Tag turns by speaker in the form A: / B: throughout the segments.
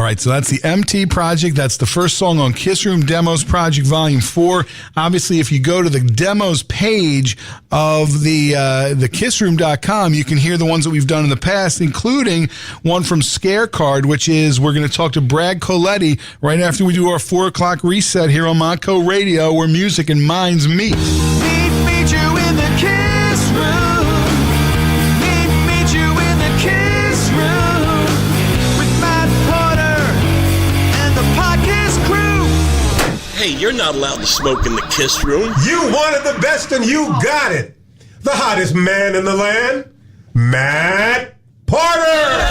A: right, so that's the MT Project. That's the first song on Kiss Room Demos Project Volume 4. Obviously, if you go to the demos page of the KISSROOM.com, you can hear the ones that we've done in the past, including one from Scare Card, which is we're going to talk to Brad Coletti right after we do our 4 o'clock reset here on Monco Radio, where music and minds meet.
B: Meet you in the Kiss Room. Meet you in the Kiss Room with Matt Porter and the podcast crew.
C: Hey, you're not allowed to smoke in the Kiss Room.
D: You wanted the best and you got it. The hottest man in the land, Matt Porter.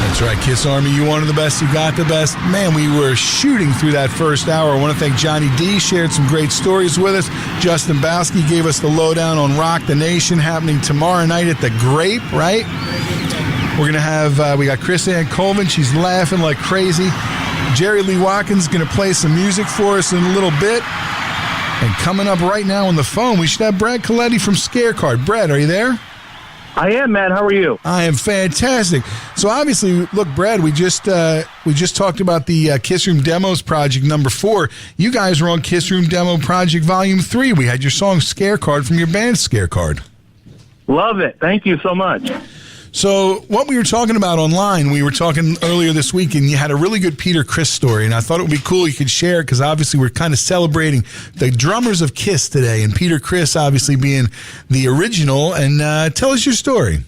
A: That's right, Kiss Army. You wanted the best, you got the best. Man, we were shooting through that first hour. I want to thank Johnny D. Shared some great stories with us. Justin Bowski gave us the lowdown on Rock the Nation happening tomorrow night at the Grape, right? We're going to have, we got Chris Ann Colvin. She's laughing like crazy. Jerry Lee Watkins is going to play some music for us in a little bit. And coming up right now on the phone, we should have Brad Coletti from Scare Card. Brad, are you there?
E: I am, Matt. How are you?
A: I am fantastic. So obviously, look, Brad, we just talked about the Kiss Room Demos Project number 4. You guys were on Kiss Room Demo Project Volume 3. We had your song Scare Card from your band Scare Card.
E: Love it. Thank you so much.
A: So what we were talking about online, we were talking earlier this week, and you had a really good Peter Criss story, and I thought it would be cool you could share it because obviously we're kind of celebrating the drummers of Kiss today, and Peter Criss obviously being the original. And tell us your story.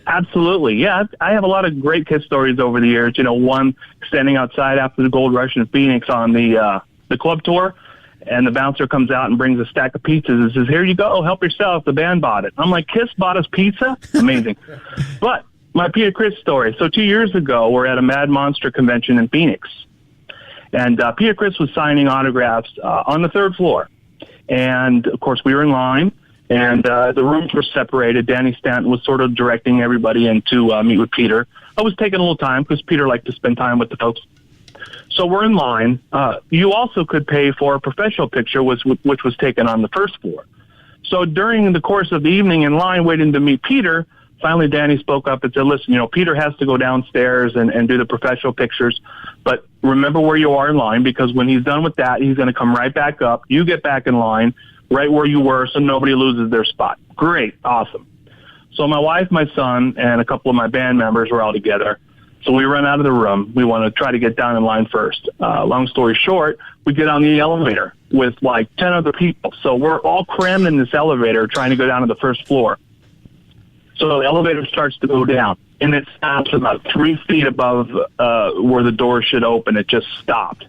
E: Absolutely. Yeah, I have a lot of great Kiss stories over the years. You know, one standing outside after the Gold Rush in Phoenix on the club tour, and the bouncer comes out and brings a stack of pizzas and says, "Here you go, help yourself, the band bought it." I'm like, Kiss bought us pizza? Amazing. But my Peter Criss story. So 2 years ago, we're at a Mad Monster convention in Phoenix. And Peter Criss was signing autographs on the 3rd floor. And, of course, we were in line, and the rooms were separated. Danny Stanton was sort of directing everybody in to meet with Peter. I was taking a little time because Peter liked to spend time with the folks. So we're in line. You also could pay for a professional picture, which was taken on the 1st floor. So during the course of the evening in line waiting to meet Peter, finally Danny spoke up and said, "Listen, Peter has to go downstairs and do the professional pictures, but remember where you are in line, because when he's done with that, he's going to come right back up. You get back in line right where you were so nobody loses their spot." Great. Awesome. So my wife, my son, and a couple of my band members were all together. So we run out of the room. We want to try to get down in line first. Long story short, we get on the elevator with like 10 other people. So we're all crammed in this elevator trying to go down to the 1st floor. So the elevator starts to go down, and it stops about 3 feet above where the door should open. It just stopped.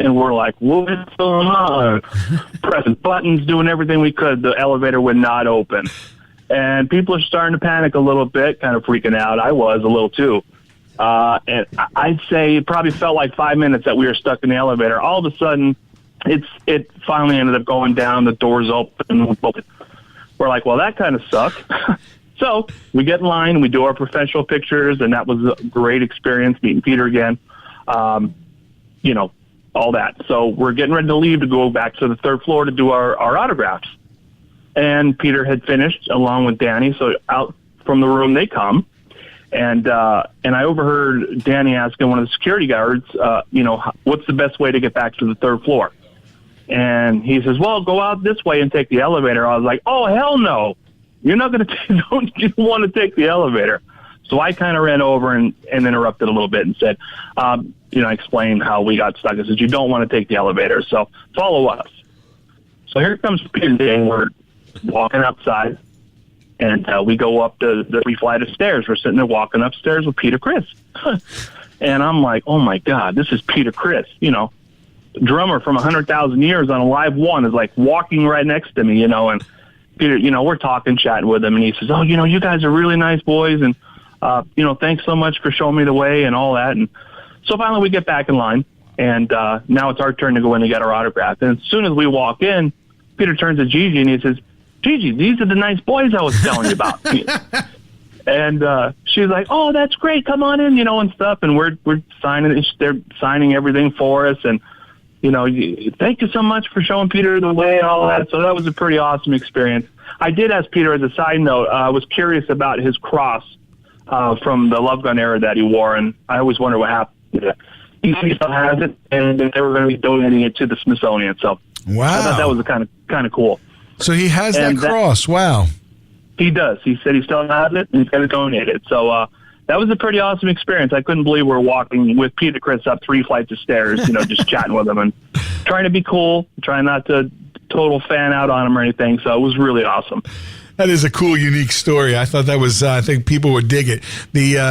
E: And we're like, what's going on? Pressing buttons, doing everything we could. The elevator would not open. And people are starting to panic a little bit, kind of freaking out. I was a little too. And I'd say it probably felt like 5 minutes that we were stuck in the elevator. All of a sudden, it finally ended up going down. The doors open. We're like, well, that kind of sucked. So we get in line, we do our professional pictures, and that was a great experience meeting Peter again. All that. So we're getting ready to leave to go back to the 3rd floor to do our autographs. And Peter had finished along with Danny. So out from the room they come. And I overheard Danny asking one of the security guards, what's the best way to get back to the 3rd floor? And he says, well, go out this way and take the elevator. I was like, oh, hell no. You're not going to, you don't want to take the elevator. So I kind of ran over and interrupted a little bit and said, I explained how we got stuck. I said, you don't want to take the elevator, so follow us. So here comes Peter Day. We're walking outside. And we go up the 3 flight of stairs. We're sitting there walking upstairs with Peter Criss. And I'm like, oh, my God, this is Peter Criss. Drummer from 100,000 Years on a Live One is like walking right next to me, And Peter, we're talking, chatting with him. And he says, oh, you guys are really nice boys. And, thanks so much for showing me the way and all that. And so finally we get back in line. And now it's our turn to go in and get our autograph. And as soon as we walk in, Peter turns to Gigi and he says, Gigi, these are the nice boys I was telling you about. And she was like, oh, that's great. Come on in, and stuff. And we're signing. They're signing everything for us. And, thank you so much for showing Peter the way and all that. So that was a pretty awesome experience. I did ask Peter, as a side note, I was curious about his cross from the Love Gun era that he wore. And I always wonder what happened to it. He still has it, and they were going to be donating it to the Smithsonian. So
A: wow.
E: I thought that was kind of cool.
A: So he has that cross. Wow.
E: He does. He said he still has it, and he's going to donate it. So that was a pretty awesome experience. I couldn't believe we were walking with Peter Criss up 3 flights of stairs, just chatting with him and trying to be cool, trying not to total fan out on him or anything. So it was really awesome.
A: That is a cool, unique story. I thought that was, I think people would dig it.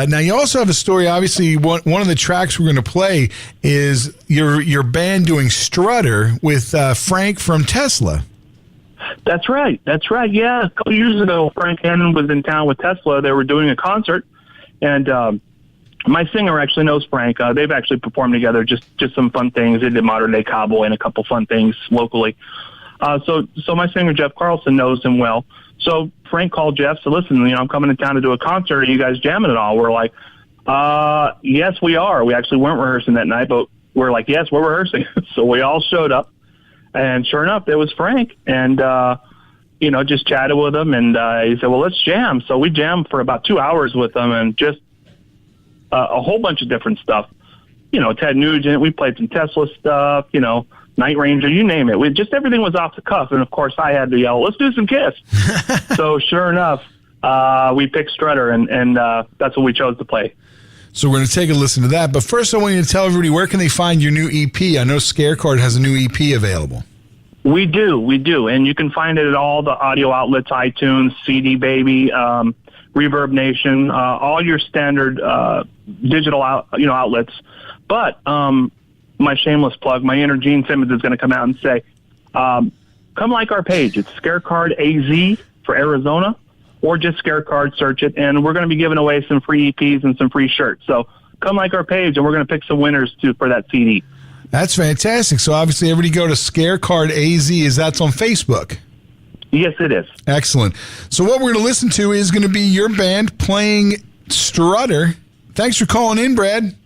A: Now, you also have a story, obviously, one of the tracks we're going to play is your band doing Strutter with Frank from Tesla.
E: That's right. Yeah, a couple years ago, Frank Hannon was in town with Tesla. They were doing a concert, and my singer actually knows Frank. They've actually performed together, just some fun things. They did Modern Day Cowboy and a couple fun things locally. So my singer, Jeff Carlson, knows him well. So Frank called Jeff, said, listen, I'm coming to town to do a concert. Are you guys jamming at all? We're like, yes, we are. We actually weren't rehearsing that night, but we're like, yes, we're rehearsing. So we all showed up, and sure enough, there was Frank, and, just chatted with him, and he said, well, let's jam. So we jammed for about 2 hours with him, and just a whole bunch of different stuff. Ted Nugent, we played some Tesla stuff, Night Ranger, you name it. Just everything was off the cuff. And, of course, I had to yell, let's do some Kiss. So, sure enough, we picked Strutter, and that's what we chose to play.
A: So we're going to take a listen to that. But first, I want you to tell everybody, where can they find your new EP? I know Scare Card has a new EP available. We
E: do. And you can find it at all the audio outlets, iTunes, CD Baby, Reverb Nation, all your standard digital outlets. But my shameless plug, my inner Gene Simmons is going to come out and say, come like our page. It's Scare Card AZ for Arizona, or just Scare Card, search it, and we're going to be giving away some free EPs and some free shirts. So come like our page, and we're going to pick some winners for that CD.
A: That's fantastic. So obviously everybody go to Scare Card AZ. That's on Facebook.
E: Yes, it is.
A: Excellent. So what we're going to listen to is going to be your band playing Strutter. Thanks for calling in, Brad.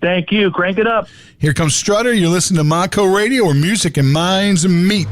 E: Thank you. Crank it up.
A: Here comes Strutter. You're listening to Mako Radio, where music and minds meet.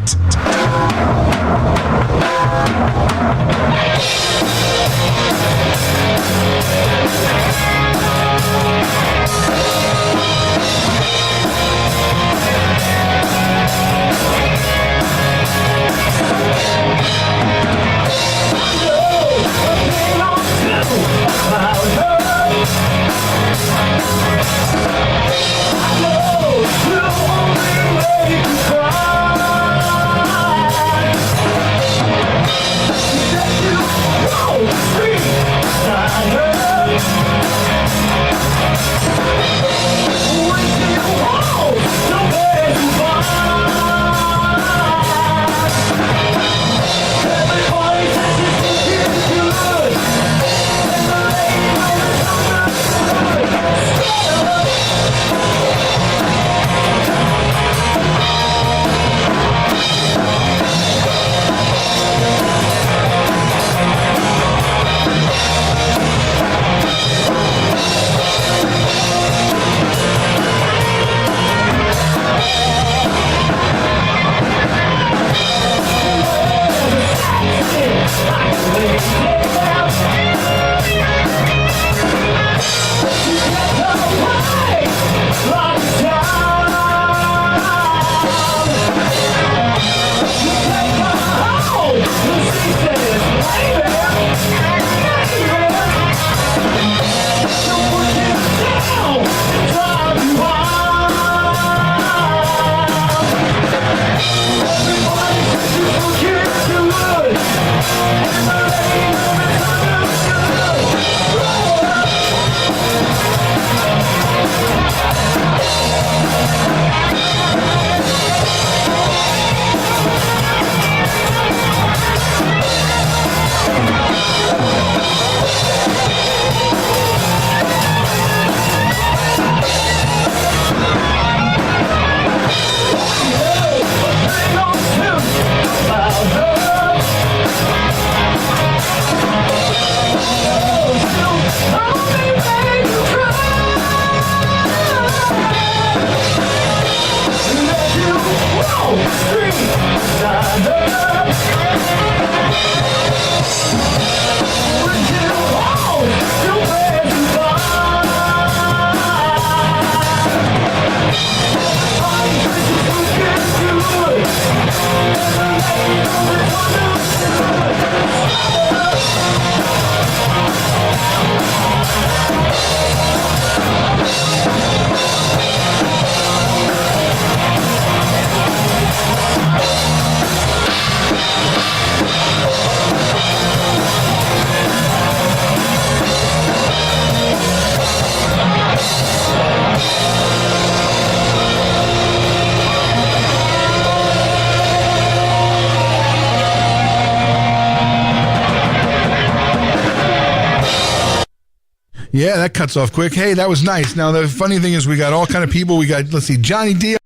A: Yeah, that cuts off quick. Hey, that was nice. Now, the funny thing is we got all kind of people. We got, let's see, Johnny D